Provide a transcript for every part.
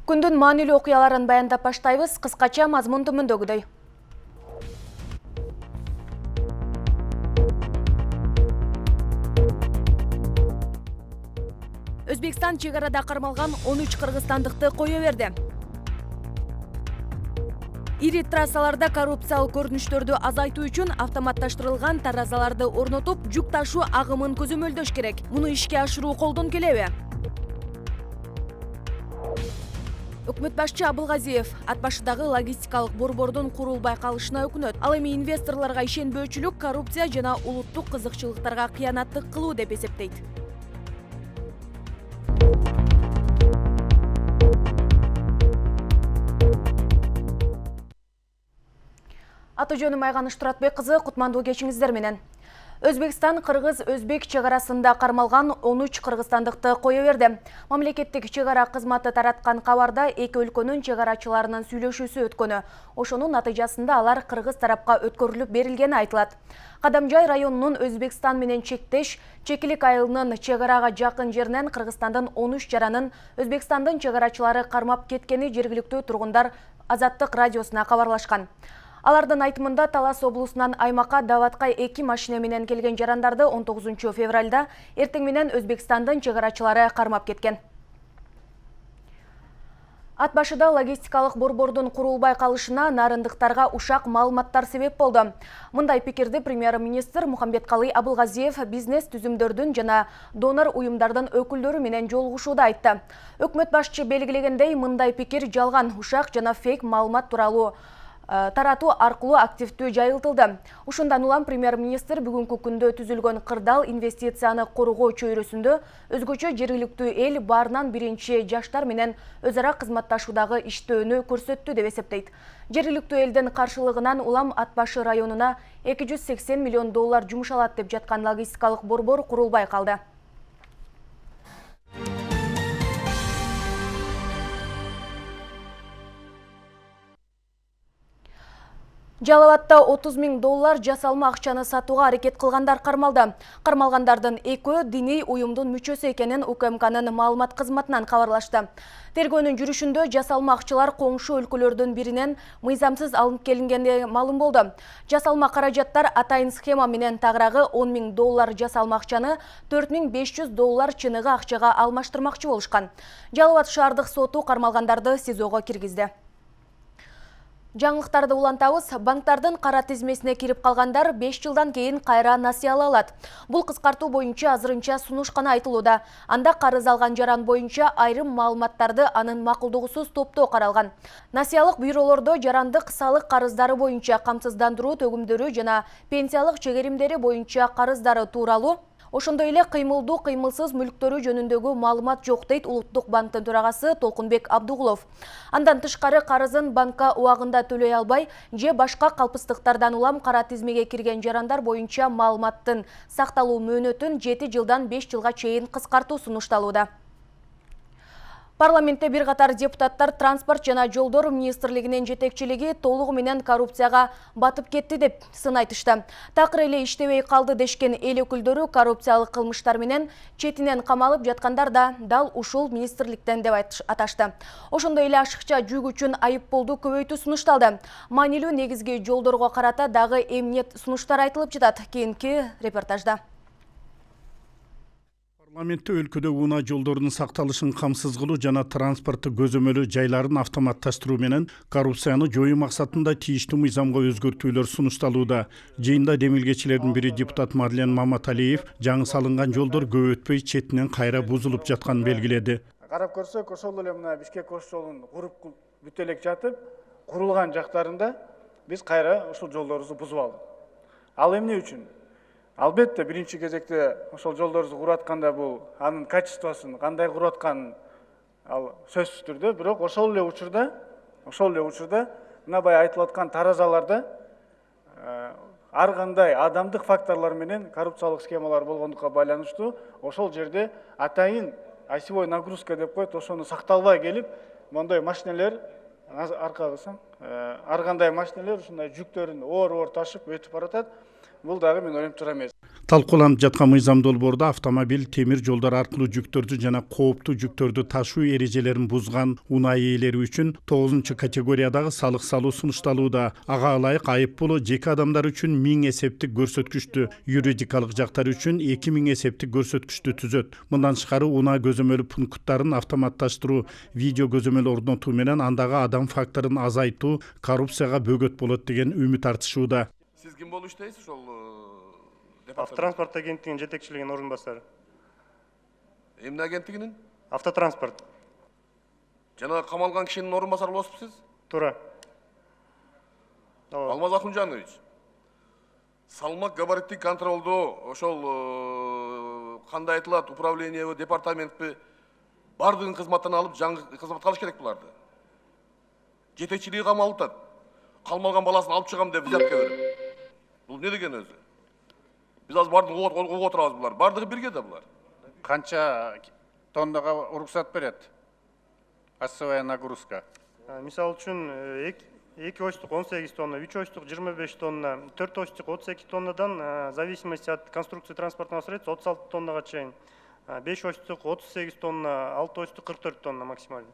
Күндүн маанилүү окуяларын баяндап баштайбыз, кыскача мазмун төмөндөгүдөй. Өзбекстан чек арада кармалган 13 кыргызстандыкты кое берди. Ири трассаларда коррупциялык көрүнүштөрдү азайтуу үчүн автоматташтырылган таразаларды орнотуп, жүк ташуу агымын көзөмөлдөш керек. Муну ишке ашыруу колдон келеби? Өкмөт башчы Абылгазиев ат башындагы логистикалык борбордун курулбай калышына өкүнөт. Ал эми инвесторлорго ишенбөөчүлүк, коррупция жана улуттук кызыкчылыктарга кыянаттык кылуу деп эсептейт. Аты жөнүм Айганыш Туратбек кызы, кутмандуу кечиңиздер менен. Өзбекстан кыргыз-өзбек чек арасында кармалган 13 кыргызстандыкты кое берди. Мамлекеттик чек ара кызматы тараткан кабарда эки өлкөнүн чек арачыларынын сүйлөшүүсү өткөнү. Ошонун натыйжасында алар кыргыз тарапка өткөрүлүп берилгени айтылат. Кадамжай районунун Өзбекстан менен чектеш Чекилик айылынын чек арага жакын жеринен Кыргызстандын 13 жаранын Өзбекстандын чек арачылары кармап кеткени жергиликтүү тургундар Азаттык радиосуна кабарлашкан. Алардын айтымында Талас облусунан аймакка даватка 2 машина менен келген жарандарды 19 февралда эртең менен Өзбекстандын чек арачылары кармап кеткен. Ат башыда логистикалык борбордун курулбай калышына нарындыктарга ушак маалыматтар себеп болду. Мындай пикирди премьер-министр Мухамбеткалый Абылгазиев бизнес түзүмдөрдүн жана донор уюмдардын өкүлдөрү менен жолугушууда айтты. Өкмөт башчы белгилегендей, мындай пикир жалган, ушак жана фейк маалымат тууралуу таратуу аркылуу активдүү жайылтылды. Ушундан улам премьер-министр бүгүнкү күндө түзүлгөн кырдаал инвестицияны коргоо чөйрөсүндө өзгөчө жергиликтүү эл баарынан биринчи жаштар менен өз ара кызматташуудагы иштөөнү көрсөттү деп эсептейт. Жергиликтүү элдин каршылыгынан улам Ат башы районуна 280 миллион доллар жумшалат деп жаткан логистикалык борбор курулбай калды. Жалалатта 30 000 доллар жасалма акчаны сатууга аракет кылгандар кармалды. Кармалгандардын экөө диний уюмдун мүчөсү экенин УКМКнын маалымат кызматынан кабарлашты. Тергөөнүн жүрүшүндө жасалма акчалар коңшу өлкөлөрдүн биринен мыйзамсыз алынып келингени маалым болду. Жасалма каражаттар атайын схема менен тагыраагы 10 000 доллар жасалма акчаны 4500 доллар чыныгы акчага алмаштырмакчы болушкан. Жалал Абад шаардык соту кармалгандарды СИЗОго киргизди. Жаңылыктарды улантабыз, банктардын кара тизмесине кирип калгандар 5 жылдан кийин кайра насыя ала алат. Бул кыскартуу боюнча азырынча сунушканы айтылууда. Анда карыз алган жаран боюнча айрым маалыматтарды анын макулдугусуз топтоо каралган. Насыялык бюролордо жарандык салык карыздары боюнча камсыздандыруу төгүмдөрү жана пенсиялык чегеримдери боюнча карыздары тууралуу, ошондой эле кыймылдуу кыймылсыз мүлктөрү жөнүндөгү маалымат жок дейт Улуттук банктын төрагасы Толкунбек Абдугулов. Андан тышкары карызын банкка убагында төлөй албай, же башка калпыстыктардан улам кара тизмеге кирген жарандар боюнча маалыматтын сакталуу мөөнөтүн 7 жылдан 5 жылга чейин кыскартуу сунушталууда. Парламентте бир катар депутаттар транспорт жана жолдор министрлигинин жетекчилиги толугу менен коррупцияга батып кетти деп сын айтышты. Такыр эле иштебей калды дешкен эл өкүлдөрү коррупциялык кылмыштар менен четинен камалып жаткандар да дал ушул министрликтен деп аташты. Ошондой эле ашыкча жүк үчүн айыппулду көбөйтүү сунушталды. Маанилүү негизги жолдорго карата дагы эмнет сунуштар айтылып жатат. Кийинки репортажда. Парламентте өлкөдө унаа жолдорунун сакталышын камсыз кылуу жана транспортту көзөмөлөө жайларын автоматташтыруу менен коррупцияны жоюу максатында тийиштүү мыйзамга өзгөртүүлөр сунушталууда. Жыйында демилгечилердин бири депутат Марлен Маматалиев жаңы салынган жолдор көп өтпөй четинен кайра бузулуп жатканын белгиледи. Карап көрсөк, ошол эле мына Бишкек кош жолун куруп бүт элек жатып, курулган жактарында биз кайра ушул жолдорубузду бузуп алдык. Ал эмне үчүн? Албетте биринчи кезекте ошол жолдорубузду куруп атканда бул анын качествосын кандай куруп атканын ал сөзсүз түрдө, бирок ошол эле учурда мына бай айтылып аткан таразаларда ар кандай адамдык факторлор менен коррупциялык схемалар болгондукка байланыштуу ошол жерде атайын осевой нагрузка деп коет, ошону сакталбай келип, мондой машинелер аркагысаң, ар кандай машинелер ушундай жүктөрүн оор ташып өтүп баратат. Бул дагы мен ойлоп тура эмес. Талкууланып жаткан мыйзам долбоордо автомобиль, темир жолдор аркылуу жүктөрдү жана кооптуу жүктөрдү ташуу эрежелерин бузган унаа ээлери үчүн 9-категориядагы салык салуу сунушталууда. Ага ылайык айып пулу жеке адамдар үчүн 1000 эсептик көрсөткүчтү, юридикалык жактар үчүн 2000 эсептик көрсөткүчтү түзөт. Мындан тышкары унаа көзөмөлү пункттарын автоматташтыруу, видео көзөмөл орнотуу менен андагы адам факторун азайтуу коррупцияга бөгөт болот деген үмүт артышууда. Сиз ким болуп иштейсиз ошол? Автотранспорт агенттигинин жетекчилигинин орун басары. Эмне агенттигинин? Автотранспорт. Жана камалган кишинин орун басары болосузбу сиз? Туура. Алмаз Ахунжанович, салмак габариттик контролдо ошол кандай айтылат, управлениеби, департаментпи бардыгын кызматтан алып, жаңы кызматка алыш керек буларды. Жетекчилиги камалып атат. Калмалган баласын алып чыгам деп взятка берип. Бул эмне деген өзү? Biz az bardıq oğut oturağız bunlar. Bardığı birge de bunlar. Kança tonnaga уруксат берет? Осевая нагрузка. Мисал үчүн 2 очтук 18 тонна, 3 очтук 25 тонна, 4 очтук 32 тоннадан в зависимости от конструкции транспортного средства 36 тоннага чейин. 5 очтук 38 тонна, 6 очтук 44 тонна максимально.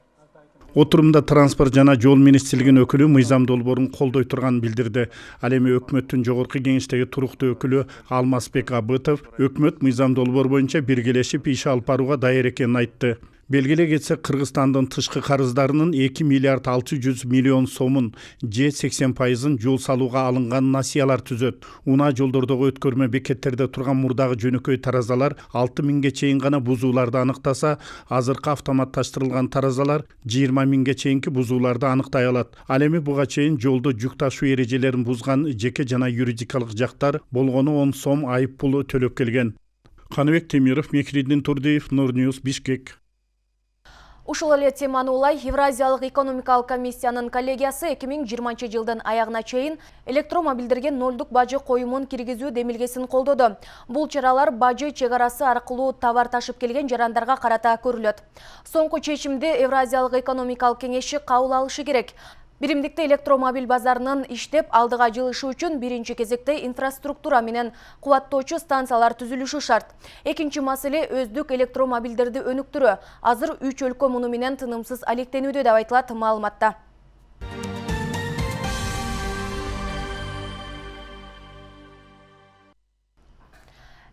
Отурумда транспорт жана жол министрлигинин өкүлү мыйзам долбоорун колдой турганын билдирди. Ал эми өкмөттүн жогорку кеңештеги туруктуу өкүлү Алмазбек Абытов өкмөт мыйзам долбоор боюнча биргелешип иш алып барууга даяр экенин айтты. Белгилей кетсек, Кыргызстандын тышкы карыздарынын 2 миллиард 600 миллион сомун же 80%ын жол салууга алынган насыялар түзөт. Унаа жолдордогу өткөрмө бекеттерде турган мурдагы жөнөкөй таразалар 6000ге чейин гана бузууларды аныктаса, азыркы автоматташтырылган таразалар 20000ге чейинки бузууларды аныктай алат. Ал эми буга чейин жолдо жүк ташуу эрежелерин бузган жеке жана юридикалык жактар болгону 10 сом айып пулу төлөп келген. Каныбек Темиров, Мекриддин Турдиев, Нур Ньюс, Бишкек. Ушул эле теманы улай Евразиялык экономикалык комиссиянын коллегиясы 2020 жылдын аягына чейин электромобилдерге нолдук бажы коюмун киргизүү демилгесин колдоду. Бул чаралар бажы чек арасы аркылуу товар ташып келген жарандарга карата көрүлөт. Соңку чечимди Евразиялык экономикалык кеңеши кабыл алышы керек. Биримдикте электромобиль базарынын иштеп алдыга жылышы үчүн биринчи кезекте инфраструктура менен кубаттоочу станциялар түзүлүшү шарт. Экинчи маселе өздүк электромобилдерди өнүктүрүү. Азыр 3 өлкө муну менен тынымсыз алектенүүдө деп айтылат маалыматта.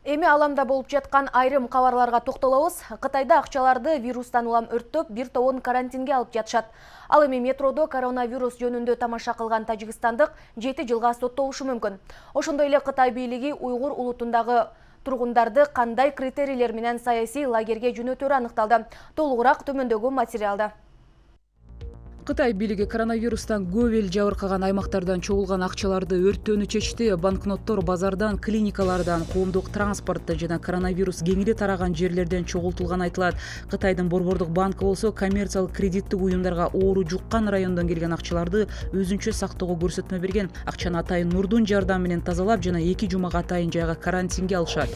Эми аламда болуп жаткан айрым кабарларга токтолобуз. Кытайда акчаларды вирустан улам өрттөп, бир тобун карантинге алып жатышат. Ал эми метродо коронавирус жөнүндө тамаша кылган тажикстандык 7 жылга соттолушу мүмкүн. Ошондой эле Кытай бийлиги уйгур улутундагы тургундарды кандай критерийлер менен саясий лагерге жөнөтөрү аныкталды. Толугураак төмөндөгү материалда. Кытай бийлиги коронавирустан көп эл жабыркаган аймактардан чогулган акчаларды өрттөөнү чечти. Банкноттор базардан, клиникалардан, коомдук транспортто жана коронавирус кеңири тараган жерлерден чогултулган айтылат. Кытайдын борбордук банкы болсо коммерциялык кредиттик уюмдарга оору жуккан райондон келген акчаларды өзүнчө сактоого көрсөтмө берген. Акчаны атайын Нурдун жардамы менен тазалап жана 2 жумага атайын жайга карантинге алышат.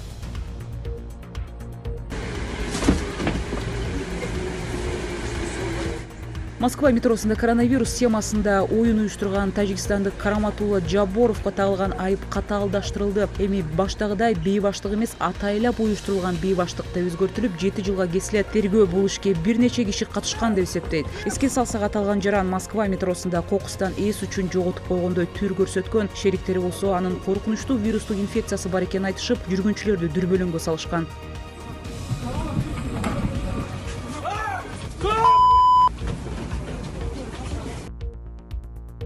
Москва метросунда коронавирус темасында оюн уюштурган тажикстандык Караматулла Жаборовго тагылган айып катаалдаштырылды. Эми баштагыдай бейбаштык эмес, атайлап уюштурулган бейбаштыкта өзгөртүлүп 7 жылга кесилет. Тергөө бул ишке бир нече киши катышкан деп эсептейт. Эске салсак, аталган жаран Москва метросунда кокустан эс үчүн жоготуп койгондой түр көрсөткөн. Шериктери болсо анын коркунучтуу вирустук инфекциясы бар экенин айтышып, жүргүнчүлөрдү дүрбөлөңгө салышкан.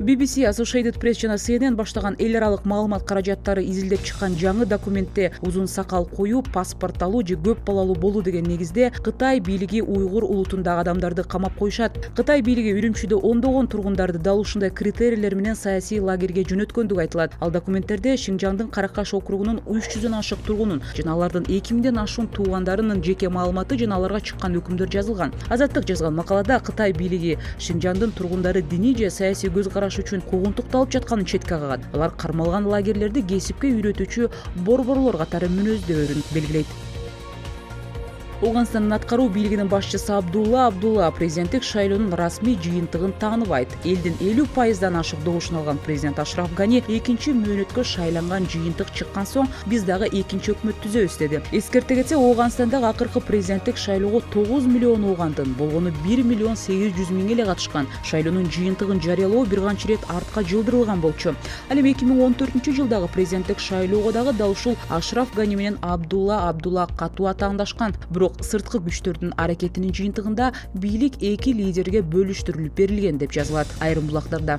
BBC, Associated Press жана CNN баштаган эл аралык маалымат каражаттары изилдеп чыккан жаңы документте узун сакал коюу, паспорт алуу же көп балалуу болуу деген негизде Кытай бийлиги уйгур улутундагы адамдарды камап коюшат. Кытай бийлиги Үрүмчүдө ондогон тургундарды дал ушундай критерийлер менен саясий лагерге жөнөткөндүгү айтылат. Ал документтерде Шинжаңдын Каракаш округунун 300дөн ашык тургунун жана алардын 2000ден ашуун туугандарынын жеке маалыматы жана аларга чыккан өкүмдөр жазылган. Азаттык жазган макалада Кытай бийлиги Шинжаңдын тургундары диний же саясий көз караш үчүн куугунтукталып жатканын четке кагат. Алар кармалган лагерлерди кесипке үйрөтүүчү борборлор катары мүнөздөрүн белгилейт. Ооганстандын аткаруу бийлигинин башчысы Абдулла президенттик шайлоонун расмий жыйынтыгын тааныбайт. Элдин 50%дан ашык добушун алган президент Ашраф Гани экинчи мөөнөткө шайланган жыйынтык чыккан соң биз дагы экинчи өкмөт түзөбүз деди. Эскерте кетсе, Ооганстандагы акыркы президенттик шайлоого 9 миллион оогандын, болгону 1 миллион 800 миң эле катышкан. Шайлоонун жыйынтыгын жарыялоо бир канча ирет артка жылдырылган болчу. Ал эми 2014-жылдагы президенттик шайлоого дагы дал ушул Ашраф Гани менен Абдулла катуу атаандашкан. Бирок сырткы күчтөрдүн аракетинин жыйынтыгында бийлик эки лидерге бөлүштүрүлүп берилген деп жазылат айрым булактарда.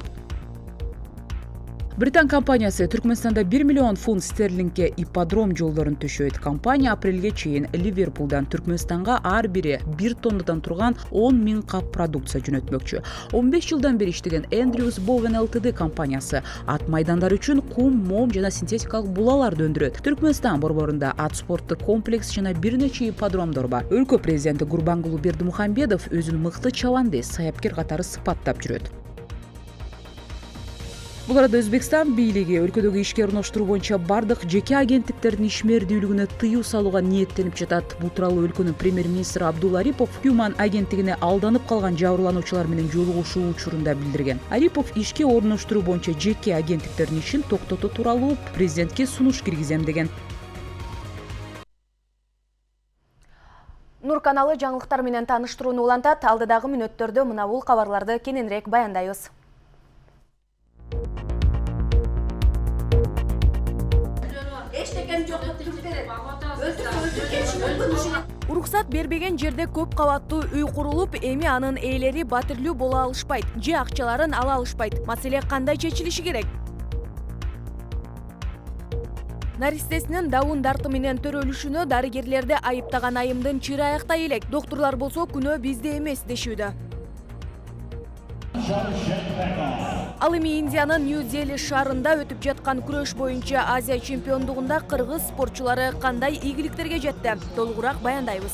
Британ компаниясы Түркмөнстанда 1 миллион фунт стерлингке ипподром жолдорун төшөйт. Компания апрелге чейин Ливерпулдан Түркмөнстанга ар бири 1 тоннадан турган 10 миң кап продукция жөнөтмөкчү. 15 жылдан бери иштеген Andrews Bowen Ltd компаниясы ат майдандар үчүн кум, мом жана синтетикалык булаларды өндүрөт. Түркмөнстан борборунда ат спорттук комплекс жана бир нече ипподромдор бар. Өлкө президенти Гурбангулуу Бердимухамедов өзүн мыкты чабандес, саяпкер катары сыпаттап жүрөт. Бул арада Өзбекстан бийлиги өлкөдөгү ишке орноштуруу боюнча бардык жеке агенттиктердин ишмердүүлүгүнө тыюу салууга ниеттенип жатат. Бул тууралуу өлкөнүн премьер-министри Абдулла Арипов Human агенттигине алданып калган жабырлануучулар менен жолугушуу учурунда билдирген. Арипов ишке орноштуруу боюнча жеке агенттиктердин ишин токтотуу тууралуу президентке сунуш киргизем деген. Нур каналы жаңылыктар менен тааныштырууну улантат. Алдыдагы мүнөттөрдө мына бул кабарларды кененирээк баяндайбыз. Уруксат бербеген жерде көп кабаттуу үй курулуп, эми анын ээлери батирлүү боло алышпайт, же акчаларын ала алышпайт. Маселе кандай чечилиши керек? Наристесинин давун дарты менен төрөлүшүнө дарыгерлерди айыптаган айымдын чыры аяктай элек. Доктурлар болсо күнөө бизде эмес дешүүдө. Ал эми Индиянын Нью-Дели шаарында өтүп жаткан күрөш боюнча Азия чемпиондугунда кыргыз спортчулары кандай ийгиликтерге жетти? Толугураак баяндайбыз.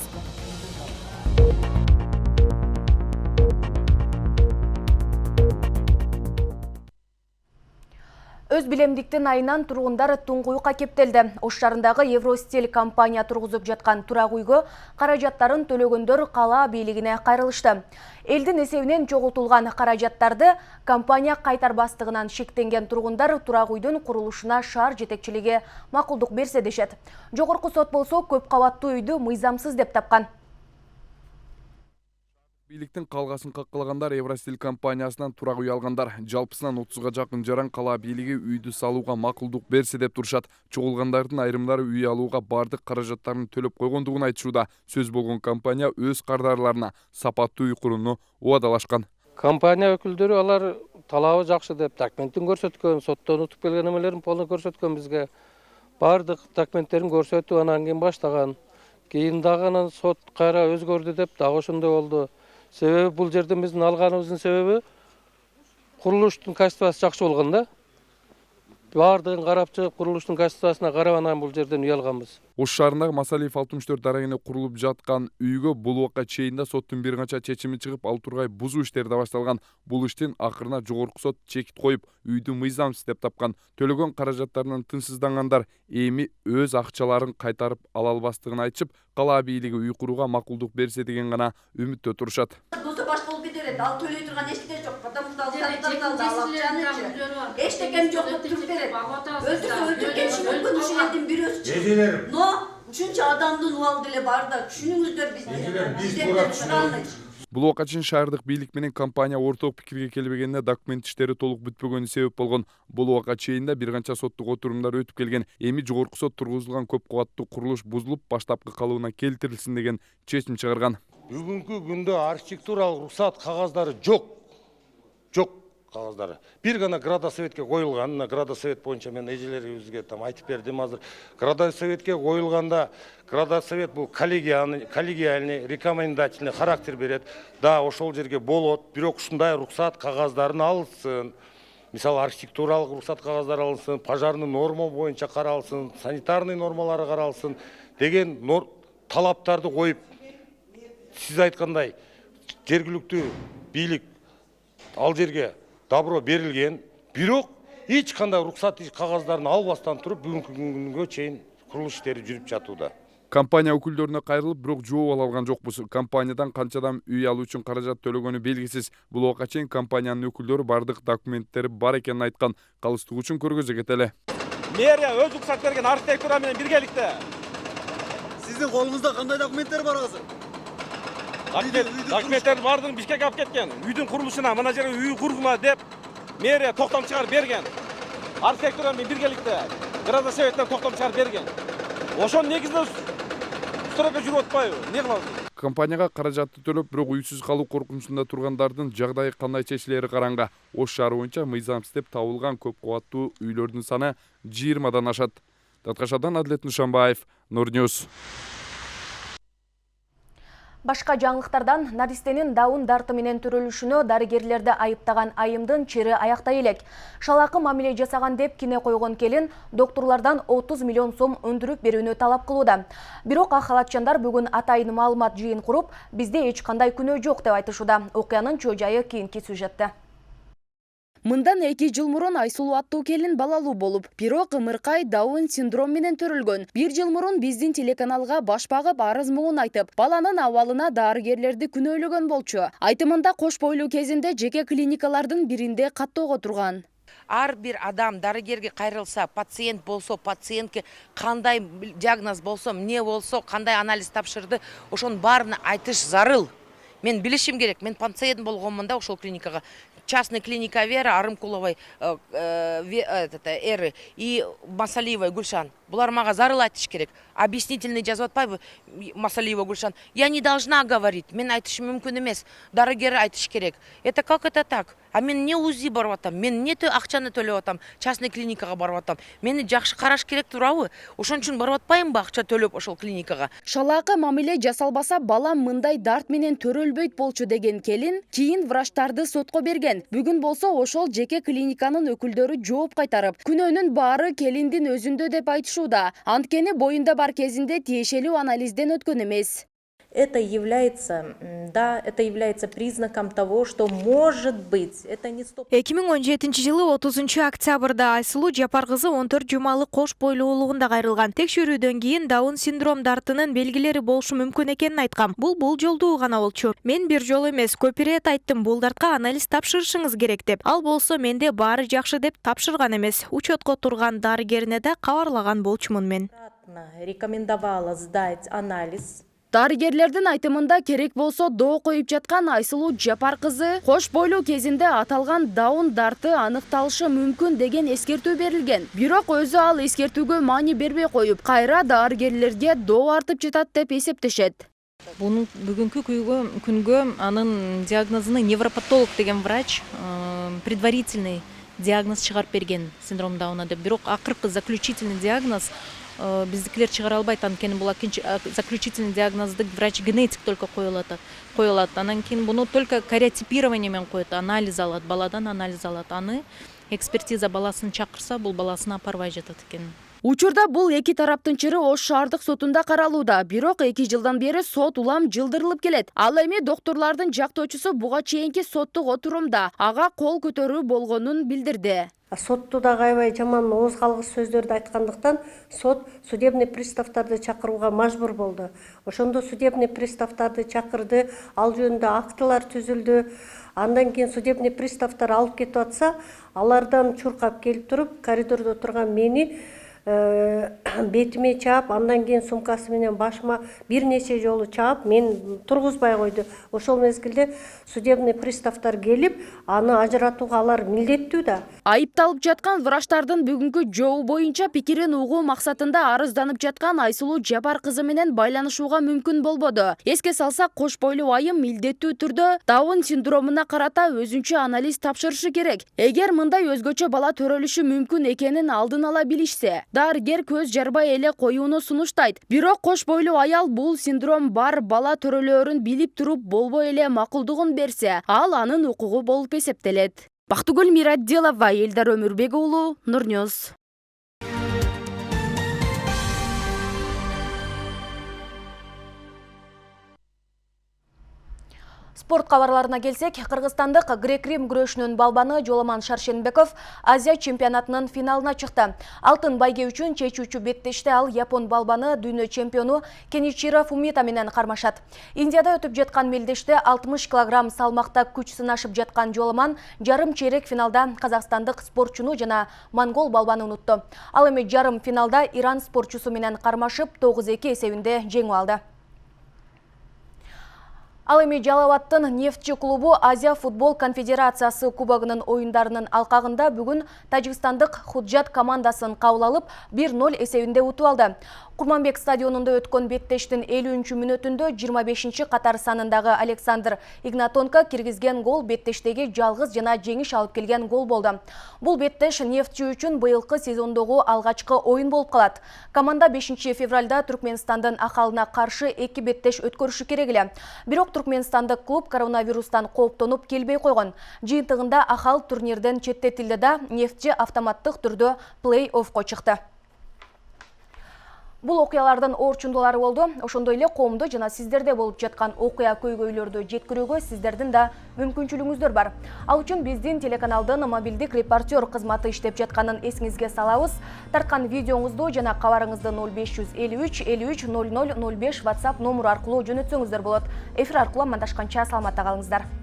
Өз билемдиктин айынан тургундар туңгуюкка кептелди. Ош шаарындагы Евростиль компания тургузуп жаткан турак үйгө каражаттарын төлөгөндөр кала бийлигине кайрылышты. Элдин эсебинен жоготулган каражаттарды компания кайтарбастыгынан шектенген тургундар турак үйдүн курулушуна шаар жетекчилиги макулдук берсе дешет. Жогорку сот болсо көп кабаттуу үйдү мыйзамсыз деп тапкан. Бийликтин калгасын каккылагандар Евростиль компаниясынан турак үй алгандар. Жалпысынан 30га жакын жаран кала бийлиги үйдү салууга макулдук берсе деп турушат. Чогулгандардын айрымдары үй алууга бардык каражаттарын төлөп койгондугун айтышууда. Сөз болгон компания өз кардарларына сапаттуу үй курууну убадалашкан. Компания өкүлдөрү алар талабы жакшы деп документин көрсөткөн, соттон утуп келген эмелерин полный көрсөткөн бизге. Бардык документтерин көрсөтүп анан кийин баштаган. Кийин дагы анан сот кайра өзгөрдү деп дагы ошондой болду. Себеби бул жерден биздин алганыбыздын себеби курулуштун качествосы жакшы болгон да. Бардыгын карап чыгып, курулуштун качествосуна карап анан бул жерден үй алганбыз. Ош шаарындагы Масалиев 64 дарагине курулуп жаткан үйгө бул убакка чейин да соттун бир канча чечими чыгып, ал тургай бузуу иштери да башталган. Бул иштин акырына жогорку сот чекит коюп, үйдү мыйзамсыз деп тапкан. Төлөгөн каражаттарынан тынчсыздангандар эми өз акчаларын кайтарып ала албастыгын айтышып, кала бийлиги үй курууга макулдук берсе деген гана үмүттө турушат. Башка болуп кетер, ал төлөй турган эчтеке жок. Потому что ал эчтеке жок деп туруп берет. Өлтүргөн мүмкүн ушул элдин бирөөсү. Но ушунча адамдын убалы деле бар да, түшүнүңүздөр бизди. Бул убакка чейин шаардык бийлик менен компания орток пикирге келбегенине документ иштери толук бүтпөгөнү себеп болгон. Бул убакка чейин да бир канча соттук отурумдар өтүп келген. Эми жогорку сот тургузулган көп кабаттуу курулуш бузулуп, баштапкы калыбына келтирилсин деген чечим чыгарган. Бүгүнкү күндө архитектуралык рухсат кагаздары жок. Жок кагаздары. Бир гана градосоветке коюлган. Градосовет боюнча мен эжелерибизге айтып бердим азыр. Градосоветке коюлганда градосовет бул коллегиальный, рекомендательный характер берет. Да, ошол жерге болот, бирок ушундай рухсат кагаздарын алынсын. Мисалы архитектуралык рухсат кагаздары алынсын, пожарный норма боюнча каралсын, санитарный нормалары каралсын деген талаптарды коюп, сиз айткандай жергиликтүү бийлик ал жерге добро берилген, бирок эч кандай рухсат кагаздарын албастан туруп бүгүнкү күнгө чейин курулуш иштери жүрүп жатууда. Компания өкүлдөрүнө кайрылып, бирок жооп ала алган жокпуз. Компаниядан канча адам үй алуу үчүн каражат төлөгөнү белгисиз. Бул убакка чейин компаниянын өкүлдөрү бардык документтери бар экенин айткан. Калыстык үчүн көргөзө кетели. Мэрия өз уруксат берген архитектура менен биргеликте. Сиздин колуңузда кандай документтер бар азыр? Документтер бардыгын Бишкек алып кеткен. Үйдүн курулушуна мына жерге үй кургула деп мэрия токтом чыгарып берген. Архитектура менен биргеликте градосоветтен токтом чыгарып берген. Ошонун негизинде стройка жүрүп атпайбы? Не кылабыз? Компанияга каражатты төлөп, бирок үйсүз калуу коркунучунда тургандардын жагдайы кандай чечилери караңга. Ош шаары боюнча мыйзам иштеп табылган көп кубаттуу үйлөрдүн саны 20дан ашат. Таткашадан Адлет Нушанбаев, Нурньюз. Башка жаңылыктардан наристенин даун дарты менен төрөлүшүнө дарыгерлерди айыптаган айымдын чири аяктай элек. Шалакы мамиле жасаган деп кине койгон келин докторлордон 30 миллион сом өндүрүп берүүнү талап кылууда. Бирок ак халатчандар бүгүн атайын маалымат жыйын куруп, бизде эч кандай күнөө жок деп айтышууда. Окуянын чоо жайы кийинки сюжетте. Мындан 2 жыл мурун Айсулуу аттуу келин балалуу болуп, бирок ымыркай Даун синдром менен төрөлгөн. 1 жыл мурун биздин телеканалга баш багып арыз муңун айтып, баланын абалына дарыгерлерди күнөөлөгөн болчу. Айтымында кош бойлуу кезинде жеке клиникалардын биринде каттоого турган. Ар бир адам дарыгерге кайрылса, пациент болсо, пациентке кандай диагноз болсо, эмне болсо, кандай анализ тапшырды, ошонун баарын айтыш зарыл. Мен билишим керек, мен пациент болгонмун да ошол клиникага. Частная клиника Вера, Арымкуловой, Эры и Масалиевой Гульшан. Булар мага зарыл айтыш керек. Объяснительный жазып атпайбы Масалиева Гульшан. Я не должна говорить. Мен айтышым мүмкүн эмес. Дарыгер айтыш керек. Это как это так? А мен не УЗИ барып атам, мен не акчаны төлөп атам, частный клиникага барып атам. Мени жакшы караш керек турабы? Ошон үчүн барып атпаймбы акча төлөп ошол клиникага? Шалакы мамиле жасалбаса, балам мындай дарт менен төрөлбөйт болчу деген келин кийин врачтарды сотко берген. Бүгүн болсо ошол жеке клиниканын өкүлдөрү жооп кайтарып, күнөөнүн баары келиндин өзүндө деп айтышууда. Анткени боюнда бар кезинде тиешелүү анализден өткөн эмес. Это является признаком того, что может быть, это не 100%. 2017 жылы 30 октябрда Айсулуу Жапар кызы 14 жумалы кош бойлуулугунда кайрылган. Текшерүүдөн кийин Даун синдром дартынын белгилери болушу мүмкүн экенин айткам. Бул жолдуу гана болчу. Мен бир жолу эмес, көп ирет айттым, бул дартка анализ тапшырышыңыз керек деп. Ал болсо менде баары жакшы деп тапшырган эмес. Учетко турган дарыгерине да кабарлаган болчумун мен. Рекомендовала сдать анализ. Дарыгерлердин айтымында керек болсо доо коюп жаткан Айсулуу Жапар кызы кош бойлуу кезинде аталган даун дарты аныкталышы мүмкүн деген эскертүү берилген. Бирок өзү ал эскертүүгө маани бербей коюп, кайра дарыгерлерге доо артып жатат деп эсептешет. Бунун бүгүнкү күнгө анын диагнозуну невропатолог деген врач предварительный диагноз чыгарып берген синдром Дауна деп. Бирок акыркы заключительный диагноз биздикилер чыгара албайт, анткени бул заключительный диагнозду врач-генетик только коюлат. Анан кийин буну только кариотипирование менен коет, анализ алат, баладан анализ алат. Аны экспертиза баласын чакырса, бул баласына апарбай жатат экен. Учурда бул эки тараптын чыры Ош шаардык сотунда каралууда. Бирок 2 жылдан бери сот улам жылдырылып келет. Ал эми докторлордун жактоочусу буга чейинки соттук отурумда ага кол көтөрүү болгонун билдирди. Сотты да аябай жаман ооз калгыс сөздөрдү айткандыктан сот судебный приставтарды чакырууга мажбур болду. Ошондо судебный приставтарды чакырды, ал жөнүндө актылар түзүлдү. Андан кийин судебный приставтар алып кетип атса, алардан чуркап келип туруп, коридордо турган мени бетиме чаап, андан кийин сумкасы менен башыма бир нече жолу чаап, мен тургузбай койду. Ошол мезгилде судебный приставтар келип, аны ажыратууга алар милдеттүү да. Айыпталып жаткан врачтардын бүгүнкү жообу боюнча пикирин угуу максатында арызданып жаткан Айсулуу Жапар кызы менен байланышууга мүмкүн болбоду. Эске салсак, кош бойлуу айым милдеттүү түрдө Даун синдромуна карата өзүнчө анализ тапшырышы керек. Эгер мындай өзгөчө бала төрөлүшү мүмкүн экенин алдын ала билишсе, дарыгер көз жарбай эле коюуну сунуштайт. Бирок кош бойлуу аял бул синдром бар бала төрөлөөрүн билип туруп болбой эле макулдугун берсе, ал анын укугу болуп эсептелет. Бактыгүл Мираддилова, Элдар Өмүрбек уулу, Нурньюз. Спорт кабарларына келсек, Кыргызстандык грек-рим күрөшүнүн балбаны Жоламан Шаршенбеков Азия чемпионатынын финалына чыкты. Алтын байге үчүн чечүүчү беттеште ал япон балбаны дүйнө чемпиону Кеничиро Фумита менен кармашат. Индияда өтүп жаткан мелдеште 60 кг салмакта күч сынашып жаткан Жоламан жарым чейрек финалда казакстандык спортчуну жана монгол балбаны унутту. Ал эми жарым финалда Иран спортчусу менен кармашып 9-2 эсебинде жеңип алды. Ал эми Жалалабадтын Нефтчи клубу Азия футбол конфедерациясы кубогунун оюндарынын алкагында бүгүн тажикстандык Худжат командасын кабыл алып 1-0 эсебинде утуп алды. Курманбек стадионунда өткөн беттештин 50 мүнөтүндө 25 катар санындагы Александр Игнатонко киргизген гол беттештеги жалгыз жана жеңиш алып келген гол болду. Бул беттеш Нефтчи үчүн быйылкы сезондогу алгачкы оюн болуп калат. Команда 5 февралда Түркменстандын Ахалына каршы 2 беттеш өткөрүшү керек эле. Бирок Түркменстандык клуб коронавирустан кооптонуп келбей койгон. Жыйынтыгында Ахал турнирден четтетилди да Нефтчи автоматтык түрдө плей-оффко чыкты. Бул окуялардын орчундулары болду. Ошондой эле коомдо жана сиздерде болуп жаткан окуя көйгөйлөрдү жеткирүүгө сиздердин да мүмкүнчүлүгүңүздөр бар. Ал үчүн биздин телеканалдын мобилдик репортер кызматы иштеп жатканын эсиңизге салабыз. Тарткан видеоңузду жана кабарыңызды 0553 53 00 05 WhatsApp номеру аркылуу жөнөтсөңүздөр болот. Эфир аркылуу амандашканча саламатта калыңыздар.